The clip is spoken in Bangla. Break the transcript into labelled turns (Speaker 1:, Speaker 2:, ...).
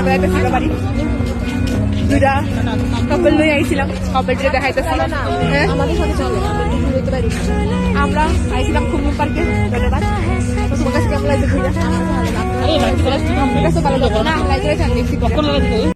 Speaker 1: আমরা একটা ছিল বাড়ি দুইটা কাপল লই আইছিলাম, কাপলটা দেখাইতেছি। আমরা আইছিলাম খুমলুম পার্কে ধন্যবাদ। তোমার কাছে কেমন লাগছে ঘুরে? ভালো লাগছে না, লাইক করে দেখছি।